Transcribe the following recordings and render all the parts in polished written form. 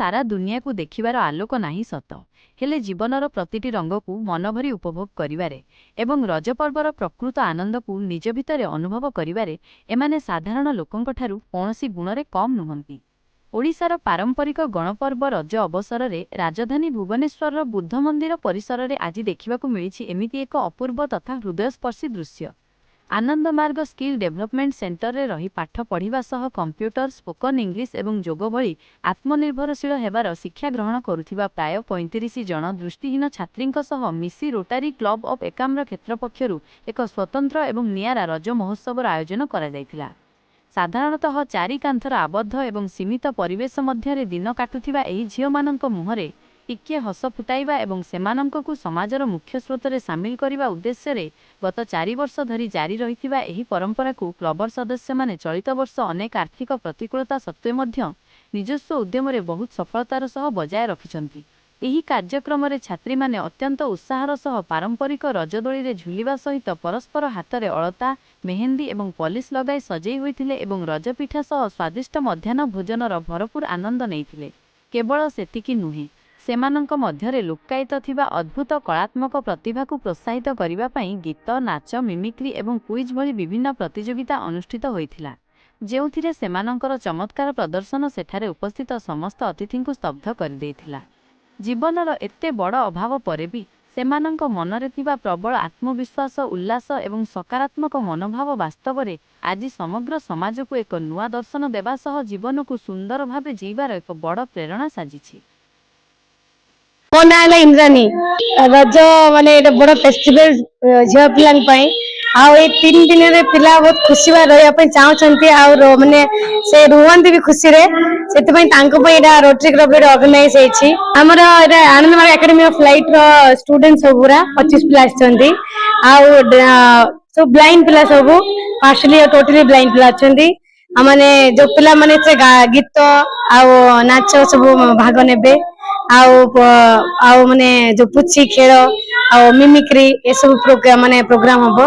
सारा दुनिया को देखिबार आलोक नाही सत हेले जीवनर प्रतिटी रंग को मनभरी उपभोग करिवारे एवं रजपर्वर प्रकृत आनंद को निज भितरे अनुभव करिवारे एमाने साधारण लोकंक ठारू कौनसी गुणरे कम नुहंती। ओडिशार पारंपरिक गणपर्व रज अवसर में राजधानी भुवनेश्वर बुद्ध मंदिर परिसर में आज देखा मिली एमिति एक अपूर्व तथा हृदयस्पर्शी दृश्य। आनंद मार्ग स्किल डेभलपमेंट सेंटर रे रही पाठ पढ़िबा सह कंप्यूटर स्पोकन इंग्लिश एवं जोग भली आत्मनिर्भरशील हेबार शिक्षा ग्रहण करुथिबा प्राय 35 जन दृष्टिहीन छात्रींक सह मिसी रोटारी क्लब ऑफ एकाम्र क्षेत्र पक्षरु एक स्वतंत्र एवं नियारा रज महोत्सवर आयोजन करा जायथिला। साधारणतः चारि कांथर आबद्ध एवं सीमित परिवेश मध्य दिन काटुथिबा एही झियोमानंक मुहरे टिके हस फुटाइबा एवं सेमानंकु समाजर मुख्य स्रोत रे सामिल करिबा उद्देश्य रे गत 4 वर्ष धरी जारी रहिथिबा एही परंपरा को क्लबर सदस्य माने चलित वर्ष अनेक आर्थिक प्रतिकूलता सत्वे मध्य निजस्व उद्यम रे बहुत सफलतार सह बजाय रखिछंती। एही कार्यक्रम रे छात्री माने अत्यंत उत्साहर सह पारंपरिक रजदोली रे झुलिबा सहित परस्पर हाथ रे अलता मेहंदी एवं पॉलिश लगाई सजई होइथिले एवं रजपिठा सह स्वादिष्ट मध्याह्न भोजनर भरपूर आनंद नेइथिले। केवल सेतिकी नुहे सेमानंक मध्यरे लुकायित थिबा अद्भुत कलात्मक प्रतिभा को प्रोत्साहित करिबा पई गीत नाच मिमिक्री एवं क्विज भली विभिन्न प्रतियोगिता अनुष्ठित होइथिला, जेउथिरे सेमानंकर चमत्कार प्रदर्शन सेठारे उपस्थित समस्त अतिथि को स्तब्ध कर देइथिला। जीवनर एते बड़ अभाव परे भी सेमानंक मनरे थिबा प्रबल आत्मविश्वास उल्लास एवं सकारात्मक मनोभाव वास्तव रे आज समग्र समाज को एक नुआ दर्शन देबा सह जीवन को सुंदर भावे जीवार एक बड़ प्रेरणा साजिछि। मो ना है इंद्राणी रज माने बड़ फेस्टिवल झियो पिलां आउ 3 दिन रे पिला बहुत खुशी रहा चाहते माने से रुहंती भी खुशी रे रोटरी क्लब ऑर्गेनाइज आमर Anand Marg academy of light रो स्टूडेंट सब पूरा 25 पिला सब ब्लाइंड पिला सब पार्शली और टोटली ब्लाइंड पिला माने जो पिला माने से गीत आउ नाच सब भाग नेबे आउ माने जो पुची खेल आउ मिमिक्री ए सब प्रोग्राम हम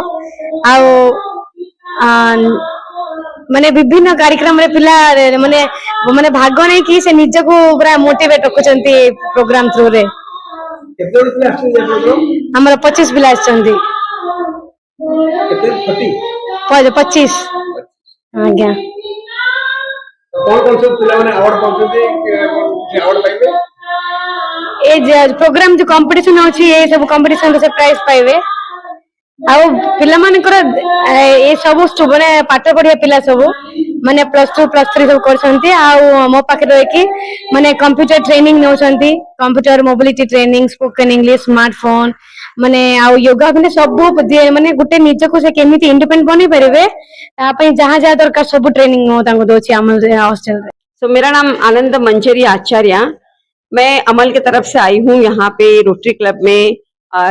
आउ माने विभिन्न कार्यक्रम रे पिला माने माने भाग नै कि से निज को पूरा मोटिवेट रखुचंती प्रोग्राम थ्रू रे। केते पिला आछन प्रोग्राम हमर 25 पिला आछन केते 40 25 आज्ञा कौन सब पिला माने अवार्ड पाउछथि जे अवार्ड पाइबे ए प्रोग्राम जो कंपटीशन होछि ए सब कंपटीशन से प्राइज पाइबे आउ पिला मानकर ए सब माने पाठ पढ़िया पिला सब माने +2 +3 सब करछंती आउ मो पाखे रहे कि माने कंप्यूटर ट्रेनिंग नउछंती computer mobility training spoken English smartphone माने आउ योगा माने सब माने गुटे निज को से केमिति इंडिपेंडेंट बनि परिबे ता पई जहां जहां दरकार सब ट्रेनिंग नो तांको दोछि अमल हॉस्टल रे। सो मेरा नाम आनंद मंजरी आचार्य, मैं अमल की तरफ से आई हूँ यहाँ पे रोटरी क्लब में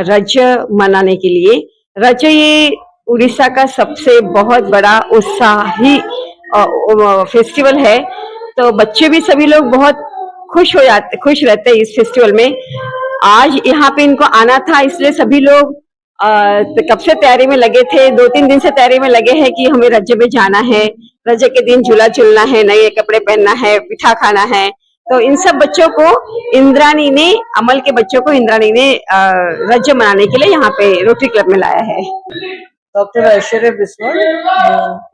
रज मनाने के लिए। रज ये उड़ीसा का सबसे बहुत बड़ा उत्साही फेस्टिवल है, तो बच्चे भी सभी लोग बहुत खुश रहते हैं इस फेस्टिवल में। आज यहाँ पे इनको आना था, इसलिए सभी लोग कब से तैयारी में लगे थे, 2-3 दिन से तैयारी में लगे हैं कि हमें रज में जाना है, रज के दिन झूला झूलना है, नए कपड़े पहनना है, पिठा खाना है। तो इन सब बच्चों को इंद्राणी ने, अमल के बच्चों को इंद्राणी ने रज मनाने के लिए यहाँ पे रोटरी क्लब में लाया है। डॉक्टर ऐश्वर्या बिस्वाल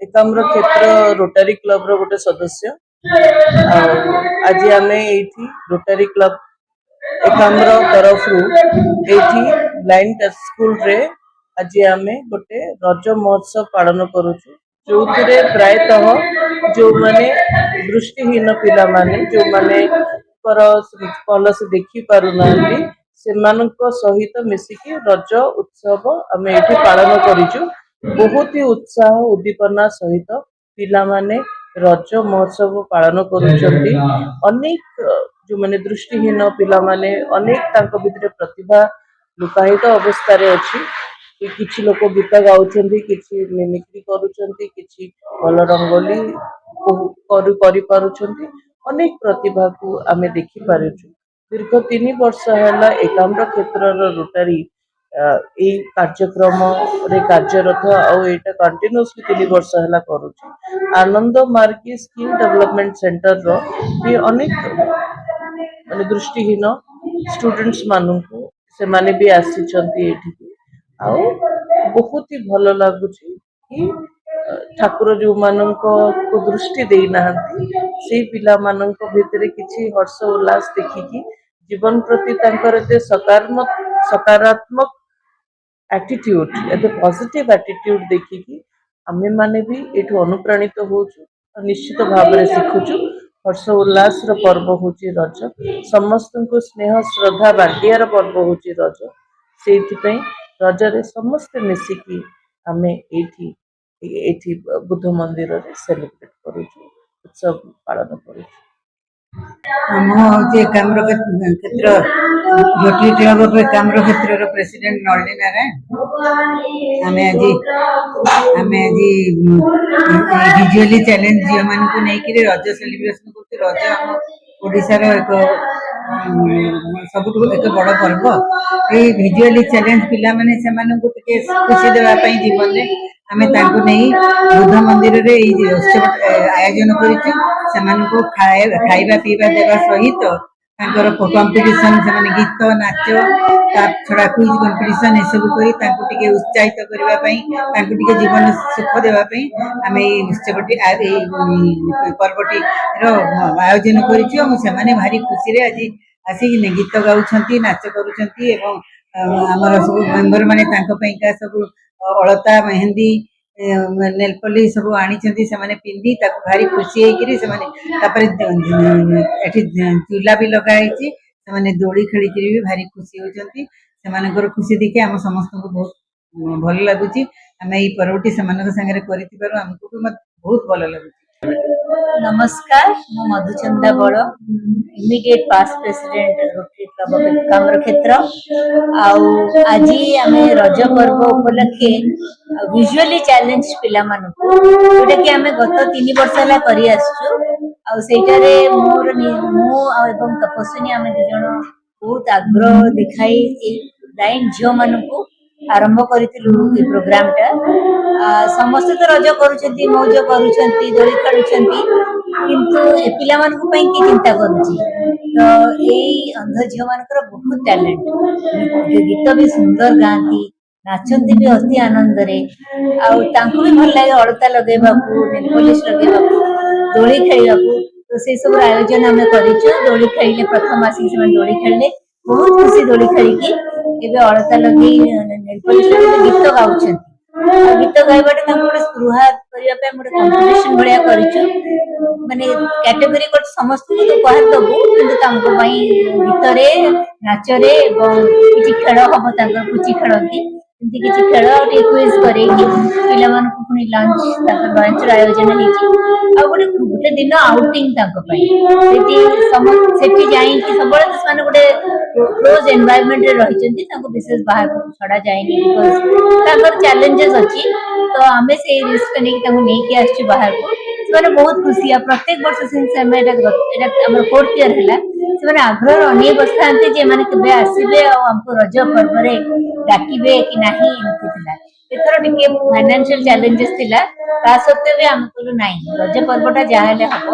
एकाम्र क्षेत्र रोटरी क्लब रो गोटे सदस्य। आज आम ये रोटरी क्लब एकाम्र तरफ ब्लाइंड स्कूल रे आज आम गोटे रज महोत्सव पालन करुचु, जो प्रायतः जो माने दृष्टिहीन पिला माने जो माने भल से देखि पारु नांती सेमानक सहित मिसिकी रज उत्सव आम ये पालन करिचु। बहुत ही उत्साह उद्दीपना सहित पिला माने रज महोत्सव पालन करुचंती। अनेक जो माने दृष्टिहीन पिला माने अनेक तांको भितरे प्रतिभा लुकायित अवस्था रे अछि। किछि लोक गीत गाउछंती, किछि मिमिक्री करूछंती, किछि भल रंगोली करि पारुछंती। अनेक प्रतिभा को आमे देखि पारुछु। दीर्घ 3 वर्ष हैला एकाम्र क्षेत्र रोटरी ए कार्यक्रम रे कार्यरत आउ एटा कंटिन्यूअसली 3 वर्ष हैला करूछु। आनंद मार्ग स्किल डेवलपमेंट सेंटर रो भी अनेक ମାନେ ଦୃଷ୍ଟିହୀନ ଷ୍ଟୁଡେଣ୍ଟସ୍ ମାନଙ୍କୁ ସେମାନେ ବି ଆସିଛନ୍ତି ଏଠିକି। ଆଉ ବହୁତ ହି ଭଲ ଲାଗୁଛି କି ଠାକୁର ଯୋଉମାନଙ୍କୁ ଦୃଷ୍ଟି ଦେଇନାହାନ୍ତି ସେଇ ପିଲାମାନଙ୍କ ଭିତରେ କିଛି ହର୍ଷ ଉଲ୍ଲାସ ଦେଖିକି ଜୀବନ ପ୍ରତି ତାଙ୍କର ଏତେ ସକାରାତ୍ମକ ଆଟିଟ୍ୟୁଡ ଏତେ ପଜିଟିଭ ଆଟିଟ୍ୟୁଡ ଦେଖିକି ଆମେ ମାନେ ବି ଏଠୁ ଅନୁପ୍ରାଣିତ ହଉଛୁ ଆଉ ନିଶ୍ଚିତ ଭାବରେ ଶିଖୁଛୁ। ହର୍ଷ ଉଲ୍ଲାସର ପର୍ବ ହଉଛି ରଜ, ସମସ୍ତଙ୍କୁ ସ୍ନେହ ଶ୍ରଦ୍ଧା ବାଣ୍ଟିବାର ପର୍ବ ହଉଛି ରଜ। ସେଇଥିପାଇଁ ରଜରେ ସମସ୍ତେ ମିଶିକି ଆମେ ଏଇଠି ବୁଦ୍ଧ ମନ୍ଦିରରେ ସେଲିବ୍ରେଟ କରୁଛୁ, ଉତ୍ସବ ପାଳନ କରୁଛୁ। ମୁଁ ହଉଛି ଏକାମ୍ର କ୍ଷେତ୍ର ରୋଟରୀ କ୍ଲବ ଅଫ୍ ଏକାମ୍ର କ୍ଷେତ୍ରର ପ୍ରେସିଡେଣ୍ଟ ନଳିନୀ ନାରାୟଣ। ଆମେ ଆଜି ଭିଜୁଆଲି ଚ୍ୟାଲେଞ୍ଜ ଝିଅମାନଙ୍କୁ ନେଇକିରି ରଜ ସେଲିବ୍ରେସନ କରୁଛୁ। ରଜ ଆମ ଓଡ଼ିଶାର ସବୁଠୁ ଏକ ବଡ଼ ପର୍ବ। ଏଇ ଭିଜୁଆଲି ଚ୍ୟାଲେଞ୍ଜ ପିଲାମାନେ ସେମାନଙ୍କୁ ଟିକେ ଖୁସି ଦେବା ପାଇଁ ଜୀବନରେ ଆମେ ତାଙ୍କୁ ନେଇ ବୁଦ୍ଧ ମନ୍ଦିରରେ ଏଇ ଉତ୍ସବ ଆୟୋଜନ କରିଛୁ। ସେମାନଙ୍କୁ ଖାଇବା ପିଇବା ଦେବା ସହିତ ତାଙ୍କର କମ୍ପିଟିସନ, ସେମାନେ ଗୀତ ନାଚ ତା ଛଡ଼ା କୁଇଜ କମ୍ପିଟିସନ ଏସବୁ କରି ତାଙ୍କୁ ଟିକେ ଉତ୍ସାହିତ କରିବା ପାଇଁ, ତାଙ୍କୁ ଟିକେ ଜୀବନ ସୁଖ ଦେବା ପାଇଁ ଆମେ ଏଇ ଉତ୍ସବଟି ଏଇ ପର୍ବଟିର ଆୟୋଜନ କରିଛୁ। ଏବଂ ସେମାନେ ଭାରି ଖୁସିରେ ଆଜି ଆସିକି ଗୀତ ଗାଉଛନ୍ତି, ନାଚ କରୁଛନ୍ତି ଏବଂ ଆମର ସବୁ ମେମ୍ବର ମାନେ ତାଙ୍କ ପାଇଁକା ସବୁ ଅଳତା ମେହେନ୍ଦି ନେଲପଲି ସବୁ ଆଣିଛନ୍ତି। ସେମାନେ ପିନ୍ଧି ତାକୁ ଭାରି ଖୁସି ହେଇକିରି ସେମାନେ ତାପରେ ଏଠି ଚୁଲା ବି ଲଗା ହେଇଛି, ସେମାନେ ଦୋଳି ଖେଳିକିରି ବି ଭାରି ଖୁସି ହଉଛନ୍ତି। ସେମାନଙ୍କର ଖୁସି ଦେଖି ଆମ ସମସ୍ତଙ୍କୁ ବହୁତ ଭଲ ଲାଗୁଛି। ଆମେ ଏଇ ପର୍ବଟି ସେମାନଙ୍କ ସାଙ୍ଗରେ କରିଥିବାରୁ ଆମକୁ ବି ବହୁତ ଭଲ ଲାଗୁଛି। नमस्कार, ମୁଁ Madhuchandra Bal, immediate past president Rotary club of Ekamra Kshetra. ଆଉ ଆଜି ଆମେ ରଜ ପର୍ବ ଉପଲକ୍ଷେ ଭିଜୁଆଲି ଚ୍ୟାଲେଞ୍ଜ ପିଲାମାନଙ୍କୁ, ଯୋଉଟାକି ଆମେ ଗତ 3 ବର୍ଷ ହେଲା କରି ଆସିଛୁ। ଆଉ ସେଇଟାରେ ମୁଁ ଏବଂ ତପସ୍ୱିନୀ ଆମେ 2 ଜଣ ବହୁତ ଆଗ୍ରହ ଦେଖାଇ ଏଇ ବ୍ଲାଇଣ୍ଡ ଝିଅମାନଙ୍କୁ ଆରମ୍ଭ କରିଥିଲୁ ଏ ପ୍ରୋଗ୍ରାମଟା। ସମସ୍ତେ ତ ରଜ କରୁଛନ୍ତି, ମୌଜ କରୁଛନ୍ତି, ଦୋଳି ଖେଳୁଛନ୍ତି, କିନ୍ତୁ ଏ ପିଲାମାନଙ୍କ ପାଇଁ କିଏ ଚିନ୍ତା କରୁଛି? ତ ଏଇ ଅନ୍ଧ ଝିଅ ମାନଙ୍କର ବହୁତ ଟ୍ୟାଲେଣ୍ଟ, ଗୀତ ବି ସୁନ୍ଦର ଗାଆନ୍ତି, ନାଚନ୍ତି ବି ଅତି ଆନନ୍ଦରେ। ଆଉ ତାଙ୍କୁ ବି ଭଲ ଲାଗେ ଅଳତା ଲଗେଇବାକୁ, ନେଲପଲିସ ଲଗେଇବାକୁ, ଦୋଳି ଖେଳିବାକୁ। ତ ସେଇ ସବୁ ଆୟୋଜନ ଆମେ କରିଛୁ। ଦୋଳି ଖେଳିଲେ, ପ୍ରଥମ ଆସିକି ସେମାନେ ଦୋଳି ଖେଳିଲେ, ବହୁତ ଖୁସି ଦୋଳି ଖେଳିକି। ଏବେ ଅଳତା ଲଗେଇ ନେଲପଲିସ ଲଗେଇ ଗୀତ ଗାଉଛନ୍ତି। ଗୀତ ଗାଇବାଟା ତାଙ୍କୁ ଗୋଟେ ସ୍ପୃହା କରିବା ପାଇଁ ଗୋଟେ କମ୍ପିଟିସନ ଭଳିଆ କରିଛୁ। ମାନେ କ୍ୟାଟେଗୋରୀ କରୁଛୁ, ସମସ୍ତଙ୍କୁ ତ ଉପହାର ଦବୁ, କିନ୍ତୁ ତାଙ୍କ ପାଇଁ ଗୀତରେ, ନାଚରେ ଏବଂ କିଛି ଖେଳ ହବ। ତାଙ୍କର ପୁଚି ଖେଳନ୍ତି, ଏମିତି କିଛି ଖେଳ ଆଉ ଟିକେ କୁଇଜ କରେଇକି ପିଲାମାନଙ୍କୁ ପୁଣି ତାଙ୍କର ଲଞ୍ଚର ଆୟୋଜନ ହେଇଛି। ଆଉ ଗୋଟେ ଦିନ ଆଉଟିଂ ତାଙ୍କ ପାଇଁ, ସେଠି ଯାଇକି ସବୁବେଳେ ସେମାନେ ଗୋଟେ କ୍ଲୋଜ ଏନଭାୟରନମେଣ୍ଟରେ ରହିଛନ୍ତି, ତାଙ୍କୁ ବିଶେଷ ବାହାରକୁ ଛଡା ଯାଇନି। ତାଙ୍କର ଚ୍ୟାଲେଞ୍ଜେସ୍ ଅଛି, ତ ଆମେ ସେଇ ରିସ୍କ ନେଇକି ତାଙ୍କୁ ନେଇକି ଆସିଛୁ ବାହାରକୁ। ସେମାନେ ବହୁତ ଖୁସି। ଆଉ ପ୍ରତ୍ୟେକ ବର୍ଷ ଏଇଟା ଆମର 4th ଇୟର ହେଲା, ସେମାନେ ଆଗ୍ରହରେ ଅନେଇ ବସିଥାନ୍ତି ଯେ ଏମାନେ କେବେ ଆସିବେ ଆଉ ଆମକୁ ରଜ ପର୍ବରେ ଡାକିବେ କି ନାହିଁ, ଏମିତି ଥିଲା। ଏଥର ଟିକେ ଫାଇନାନ୍ସିଆଲ ଚ୍ୟାଲେଞ୍ଜେସ୍ ଥିଲା, ତା ସତ୍ତ୍ୱେ ବି ଆମେ କହିଲୁ ନାହିଁ, ରଜ ପର୍ବଟା ଯାହା ହେଲେ ହବ।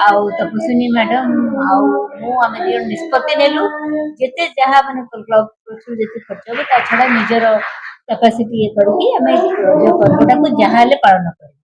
ଆଉ ତପସ୍ୱିନୀ ମ୍ୟାଡମ ଆଉ ମୁଁ ଆମେ 2 ଜଣ ନିଷ୍ପତ୍ତି ନେଲୁ, ଯେତେ ଯାହା ମାନେ କ୍ଲବ ଯେତେ ଖର୍ଚ୍ଚ ହବ ତା ଛଡା ନିଜର କାପାସିଟି ଇଏ କରିକି ଆମେ ରଜ ପର୍ବଟାକୁ ଯାହା ହେଲେ ପାଳନ କରିବୁ।